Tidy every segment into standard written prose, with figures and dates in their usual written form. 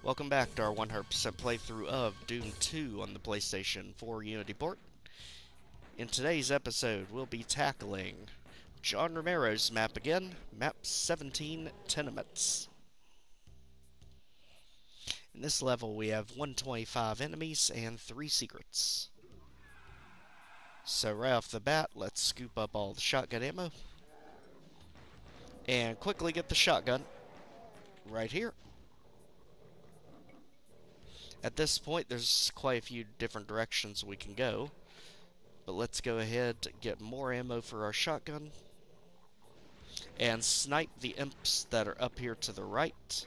Welcome back to our 100% playthrough of Doom 2 on the PlayStation 4 Unity port. In today's episode, we'll be tackling John Romero's map again, Map 17 Tenements. In this level, we have 125 enemies and 3 secrets. So right off the bat, let's scoop up all the shotgun ammo and quickly get the shotgun right here. At this point, there's quite a few different directions we can go. But let's go ahead and get more ammo for our shotgun. And snipe the imps that are up here to the right,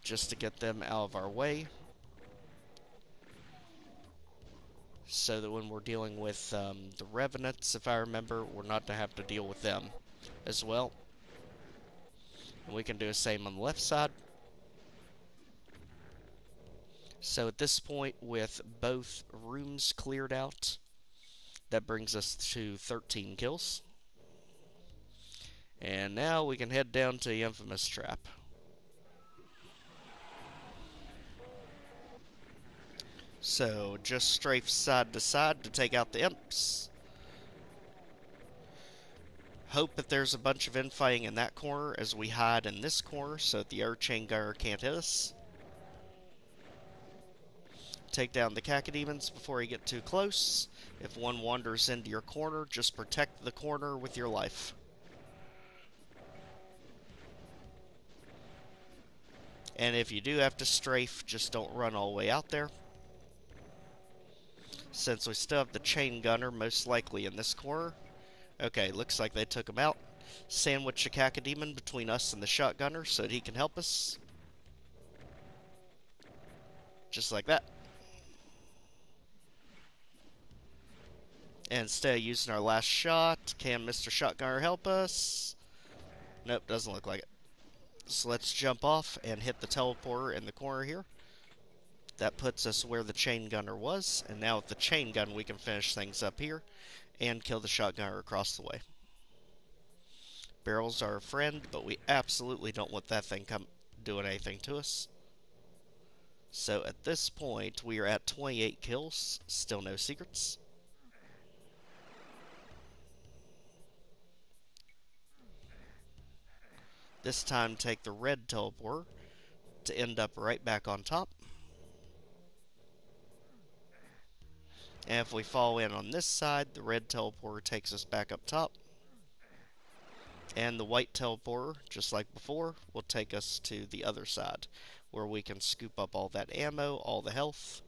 just to get them out of our way. So that when we're dealing with the revenants, if I remember, we're not to have to deal with them as well. And we can do the same on the left side. So at this point, with both rooms cleared out, that brings us to 13 kills. And now we can head down to the infamous trap. So just strafe side to side to take out the imps. Hope that there's a bunch of infighting in that corner as we hide in this corner so that the air chain gunner can't hit us. Take down the cacodemons before you get too close. If one wanders into your corner, just protect the corner with your life. And if you do have to strafe, just don't run all the way out there. Since we still have the chain gunner most likely in this corner. Okay, looks like they took him out. Sandwich the cacodemon between us and the shotgunner so that he can help us. Just like that. And instead of using our last shot, can Mr. Shotgunner help us? Nope, doesn't look like it. So let's jump off and hit the teleporter in the corner here. That puts us where the chain gunner was, and now with the chain gun we can finish things up here and kill the shotgunner across the way. Barrels are a friend, but we absolutely don't want that thing doing anything to us. So at this point we are at 28 kills, still no secrets. This time take the red teleporter to end up right back on top. And if we fall in on this side, the red teleporter takes us back up top. And the white teleporter, just like before, will take us to the other side, where we can scoop up all that ammo, all the health.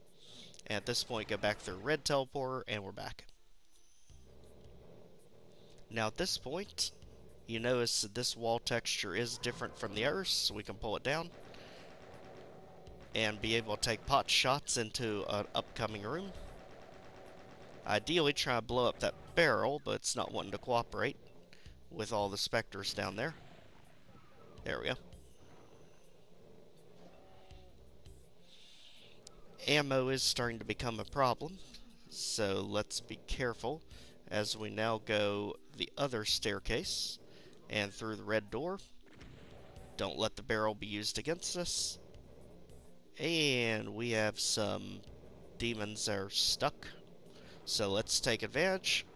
And at this point, go back through red teleporter, and we're back. Now at this point, you notice that this wall texture is different from the others, so we can pull it down. And be able to take pot shots into an upcoming room. Ideally try to blow up that barrel, but it's not wanting to cooperate with all the specters down there. There we go. Ammo is starting to become a problem, so let's be careful as we now go the other staircase and through the red door. Don't let the barrel be used against us. And we have some demons that are stuck, so let's take advantage.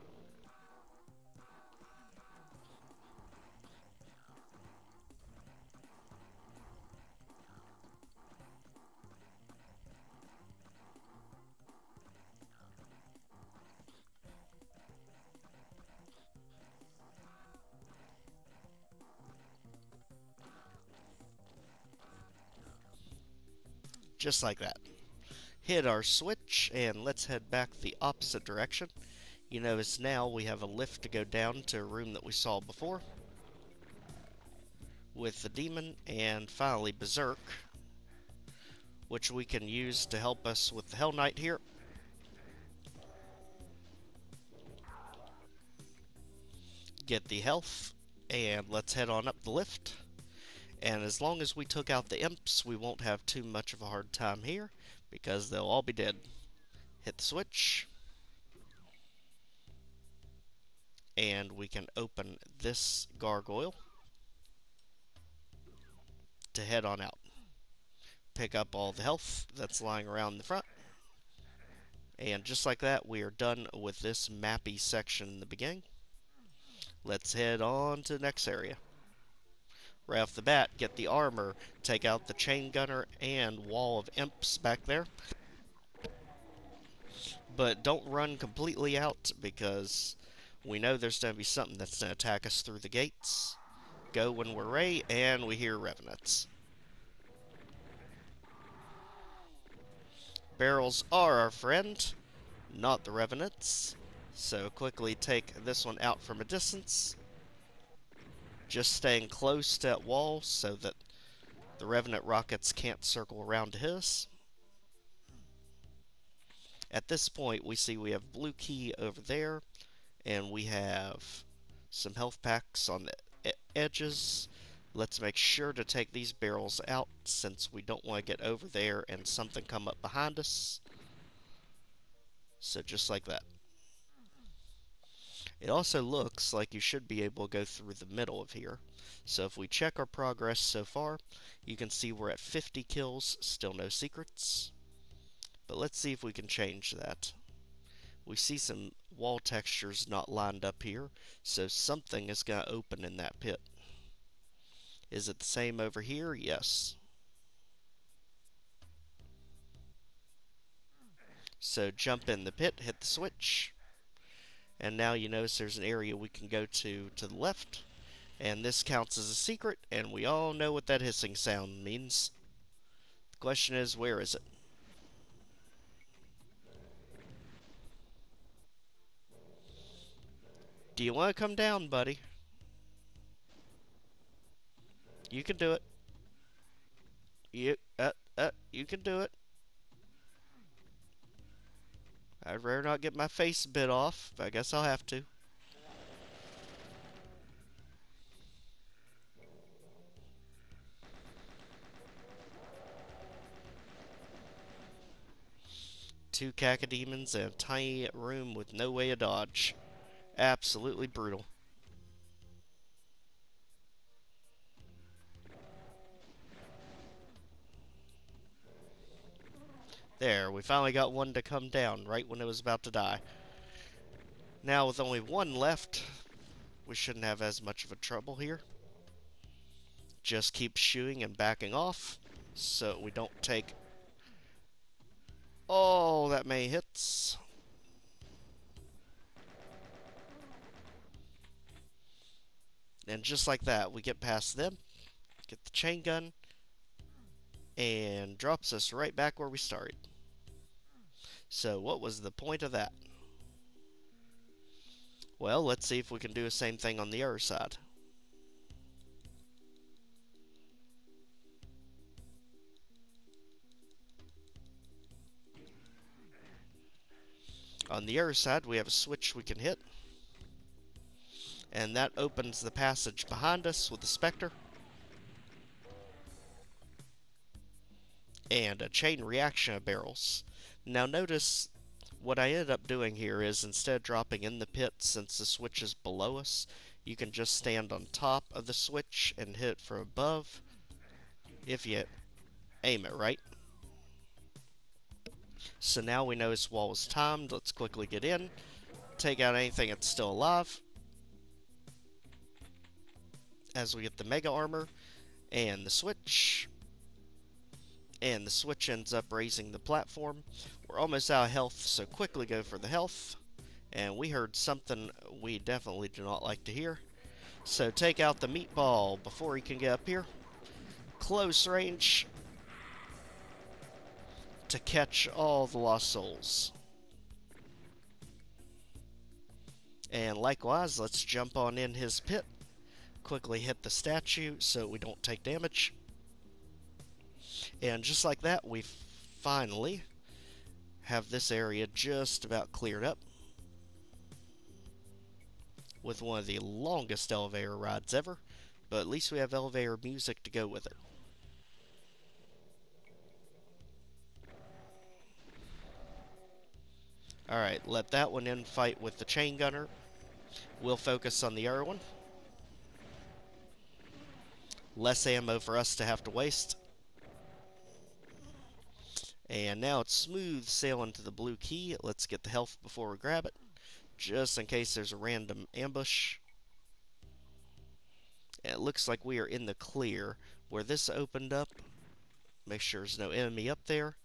Just like that. Hit our switch, and let's head back the opposite direction. You notice now we have a lift to go down to a room that we saw before with the demon, and finally Berserk, which we can use to help us with the Hell Knight here. Get the health, and let's head on up the lift. And as long as we took out the imps, we won't have too much of a hard time here, because they'll all be dead. Hit the switch. And we can open this gargoyle to head on out. pick up all the health that's lying around the front. And just like that, we are done with this mappy section in the beginning. Let's head on to the next area. Right off the bat, get the armor, take out the chain gunner and wall of imps back there. But don't run completely out, because we know there's going to be something that's going to attack us through the gates. Go when we're ready, and we hear revenants. Barrels are our friend, not the revenants. So quickly take this one out from a distance. Just staying close to that wall so that the revenant rockets can't circle around to hit us. At this point, we see we have blue key over there, and we have some health packs on the edges. Let's make sure to take these barrels out, since we don't want to get over there and something come up behind us. So just like that. It also looks like you should be able to go through the middle of here. So if we check our progress so far, you can see we're at 50 kills, still no secrets. But let's see if we can change that. We see some wall textures not lined up here, so something is going to open in that pit. Is it the same over here? Yes. So jump in the pit, hit the switch, and now you notice there's an area we can go to the left, and this counts as a secret, and we all know what that hissing sound means. The question is, where is it? Do you want to come down, buddy? You can do it. You can do it. I'd rather not get my face bit off, but I guess I'll have to. Two cacodemons in a tiny room with no way to dodge. Absolutely brutal. There, we finally got one to come down right when it was about to die. Now with only one left, we shouldn't have as much of a trouble here. Just keep shooting and backing off so we don't take all that many hits. And just like that, we get past them, get the chain gun, and drops us right back where we started. So what was the point of that? Well, let's see if we can do the same thing on the other side. On the other side, we have a switch we can hit, and that opens the passage behind us with the Spectre. And a chain reaction of barrels. Now notice, what I ended up doing here is, instead of dropping in the pit, since the switch is below us, you can just stand on top of the switch and hit it from above, if you aim it right. So now we know this wall is timed. Let's quickly get in, take out anything that's still alive, as we get the mega armor, and the switch. And the switch ends up raising the platform. We're almost out of health, so quickly go for the health. And we heard something we definitely do not like to hear. So take out the meatball before he can get up here. Close range to catch all the lost souls. And likewise, let's jump on in his pit. Quickly hit the statue so we don't take damage. And just like that, we finally have this area just about cleared up, with one of the longest elevator rides ever, but at least we have elevator music to go with it. Alright, let that one in fight with the chain gunner. We'll focus on the other one. Less ammo for us to have to waste. And now it's smooth sailing to the blue key. Let's get the health before we grab it, just in case there's a random ambush. And it looks like we are in the clear. Where this opened up, make sure there's no enemy up there.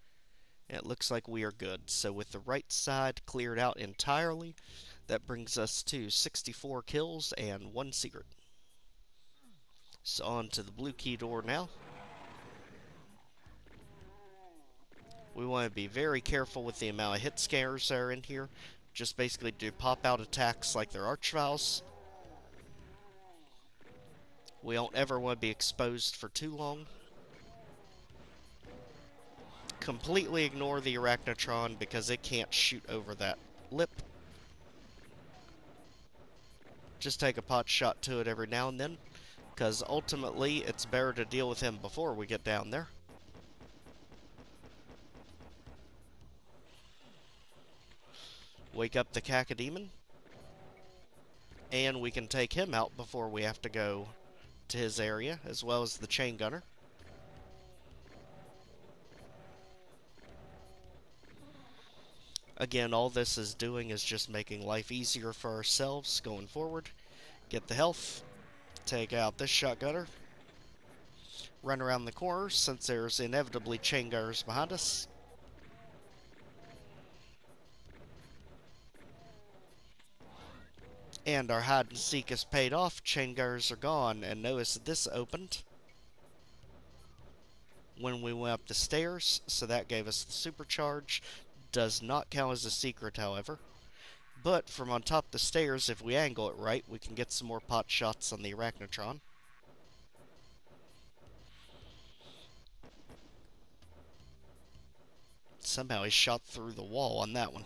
And it looks like we are good. So with the right side cleared out entirely, that brings us to 64 kills and 1 secret. So on to the blue key door now. We want to be very careful with the amount of hit scares that are in here. Just basically do pop-out attacks like they're archviles. We don't ever want to be exposed for too long. Completely ignore the Arachnotron because it can't shoot over that lip. Just take a pot shot to it every now and then, because ultimately it's better to deal with him before we get down there. Wake up the Cacodemon, and we can take him out before we have to go to his area, as well as the Chain Gunner. Again, all this is doing is just making life easier for ourselves going forward. Get the health, take out this shotgunner, run around the corner since there's inevitably chain gunners behind us. And our hide and seek is paid off, chain gunners are gone, and notice this opened when we went up the stairs, so that gave us the supercharge. Does not count as a secret, however. But from on top of the stairs, if we angle it right, we can get some more pot shots on the Arachnotron. Somehow he shot through the wall on that one.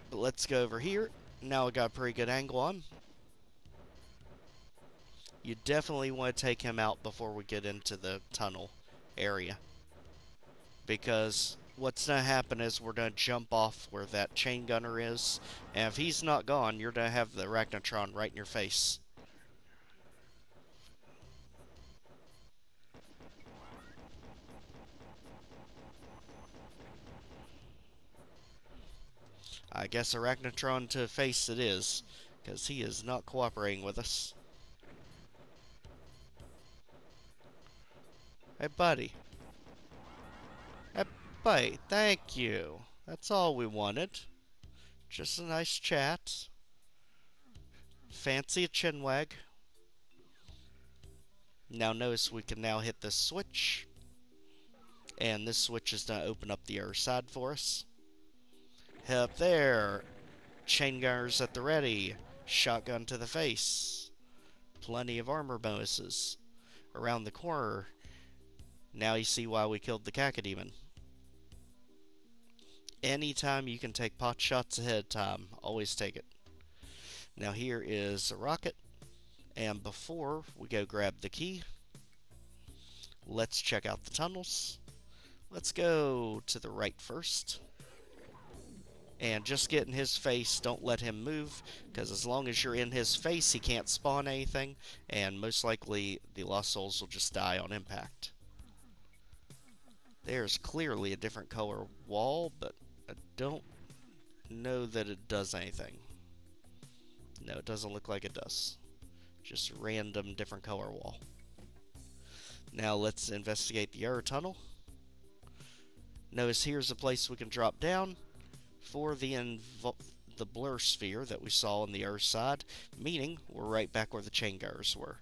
But let's go over here. Now we got a pretty good angle on. You definitely want to take him out before we get into the tunnel area, because what's going to happen is we're going to jump off where that chain gunner is, and if he's not gone, you're going to have the Arachnotron right in your face. I guess Arachnotron to face it is, because he is not cooperating with us. Hey, buddy. Hey, buddy, thank you. That's all we wanted. Just a nice chat. Fancy a chinwag. Now notice we can now hit this switch. And this switch is going to open up the other side for us. Head up there. Chain gunners at the ready. Shotgun to the face. Plenty of armor bonuses. Around the corner. Now you see why we killed the Cacodemon. Anytime you can take pot shots ahead of time, always take it. Now here is a rocket, and before we go grab the key, let's check out the tunnels. Let's go to the right first, and just get in his face. Don't let him move, because as long as you're in his face, he can't spawn anything, and most likely the Lost Souls will just die on impact. There's clearly a different color wall, but I don't know that it does anything. No, it doesn't look like it does. Just random different color wall. Now let's investigate the other tunnel. Notice here's a place we can drop down for the blur sphere that we saw on the other side, meaning we're right back where the chain gunners were.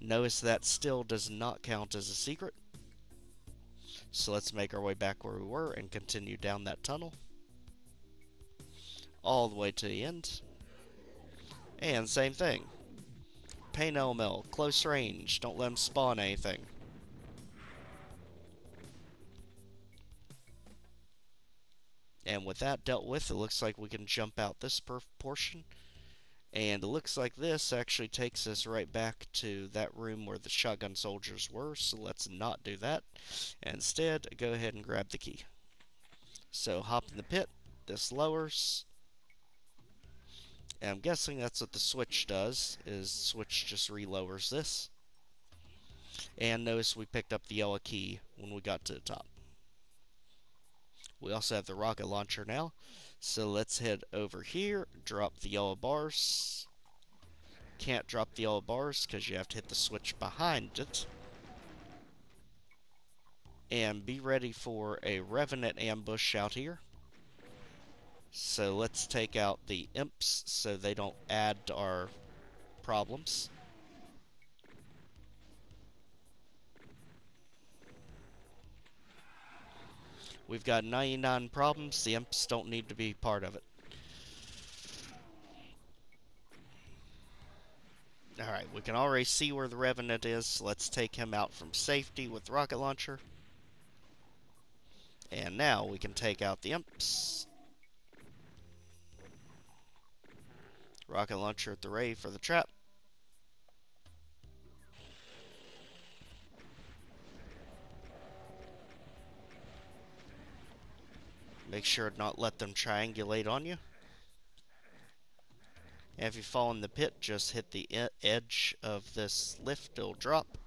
Notice that still does not count as a secret. So let's make our way back where we were and continue down that tunnel. All the way to the end. And same thing. Pain LML, close range, don't let them spawn anything. And with that dealt with, it looks like we can jump out this portion. And it looks like this actually takes us right back to that room where the shotgun soldiers were, so let's not do that. Instead, go ahead and grab the key. So hop in the pit, this lowers. And I'm guessing that's what the switch does, is switch just relowers this. And notice we picked up the yellow key when we got to the top. We also have the rocket launcher now. So let's head over here, drop the yellow bars. Can't drop the yellow bars because you have to hit the switch behind it. And be ready for a Revenant ambush out here. So let's take out the imps so they don't add to our problems. We've got 99 problems. The imps don't need to be part of it. Alright, we can already see where the Revenant is. So let's take him out from safety with the rocket launcher. And now we can take out the imps. Rocket launcher at the ray for the trap. Make sure to not let them triangulate on you. And if you fall in the pit, just hit the edge of this lift, it'll drop.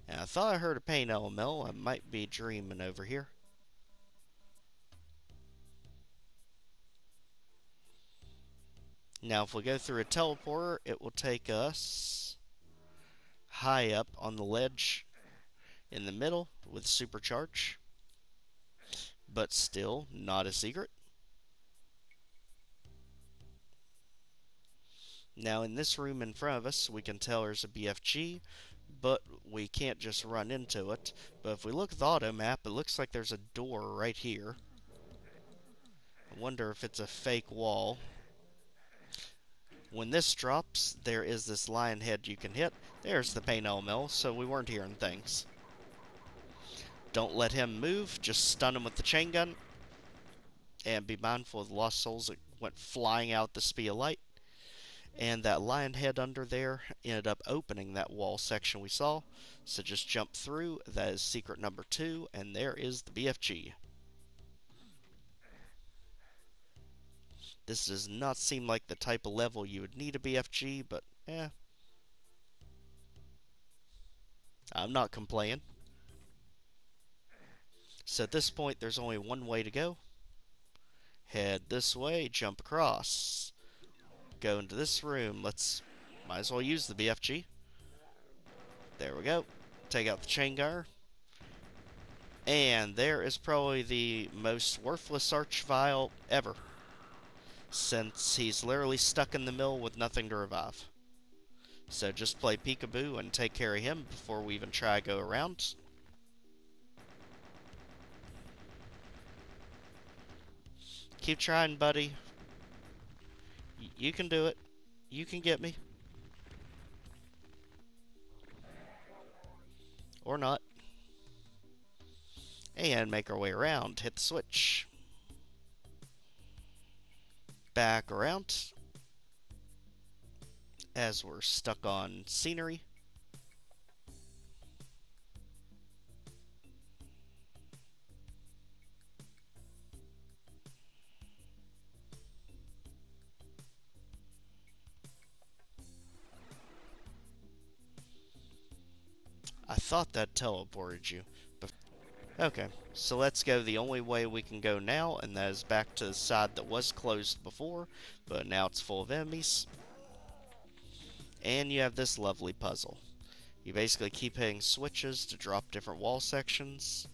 And I thought I heard a paint LML. I might be dreaming over here. Now if we go through a teleporter, it will take us high up on the ledge in the middle with supercharge. But still not a secret. Now in this room in front of us, we can tell there's a BFG, but we can't just run into it. But if we look at the auto map, it looks like there's a door right here. I wonder if it's a fake wall. When this drops, there is this lion head you can hit. There's the paint LML, so we weren't hearing things. Don't let him move, just stun him with the chain gun. And be mindful of the lost souls that went flying out the speed of light. And that lion head under there ended up opening that wall section we saw. So just jump through. That is secret number 2, and there is the BFG. This does not seem like the type of level you would need a BFG, but I'm not complaining. So at this point, there's only one way to go. Head this way, jump across. Go into this room. Might as well use the BFG. There we go. Take out the chain gunner. And there is probably the most worthless Archvile ever, since he's literally stuck in the mill with nothing to revive. So just play peekaboo and take care of him before we even try to go around. Keep trying, buddy. You can do it. You can get me. Or not. And make our way around. Hit the switch. Back around. As we're stuck on scenery. I thought that teleported you. Okay, so let's go the only way we can go now, and that is back to the side that was closed before, but now it's full of enemies. And you have this lovely puzzle. You basically keep hitting switches to drop different wall sections.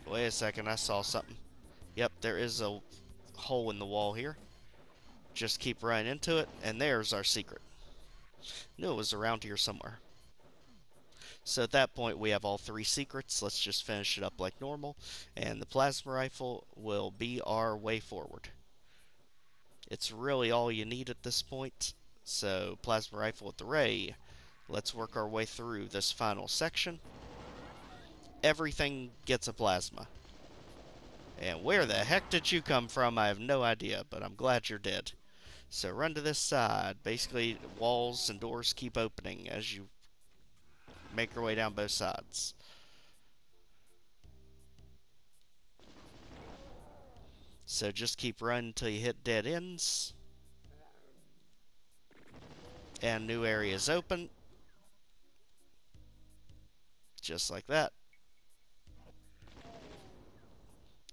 Wait a second, I saw something. Yep, there is a hole in the wall here. Just keep running into it, and there's our secret. Knew it was around here somewhere. So at that point, we have all 3 secrets. Let's just finish it up like normal, and the plasma rifle will be our way forward. It's really all you need at this point. So, plasma rifle with the ray. Let's work our way through this final section. Everything gets a plasma. And where the heck did you come from? I have no idea, but I'm glad you're dead. So run to this side. Basically, walls and doors keep opening as you make your way down both sides. So just keep running until you hit dead ends. And new areas open. Just like that.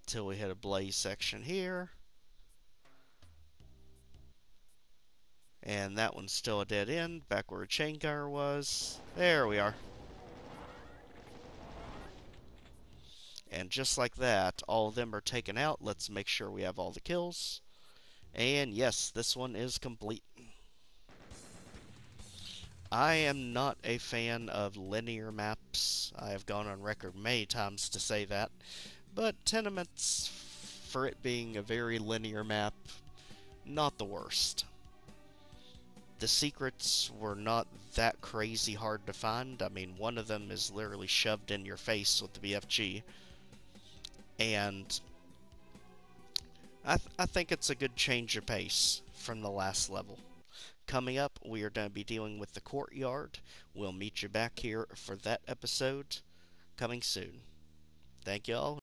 Till we hit a blaze section here. And that one's still a dead end, back where a chain gunner was. There we are. And just like that, all of them are taken out. Let's make sure we have all the kills. And yes, this one is complete. I am not a fan of linear maps. I have gone on record many times to say that. But Tenements, for it being a very linear map, not the worst. The secrets were not that crazy hard to find. I mean, one of them is literally shoved in your face with the BFG. And I think it's a good change of pace from the last level. Coming up, we are going to be dealing with the courtyard. We'll meet you back here for that episode coming soon. Thank you all.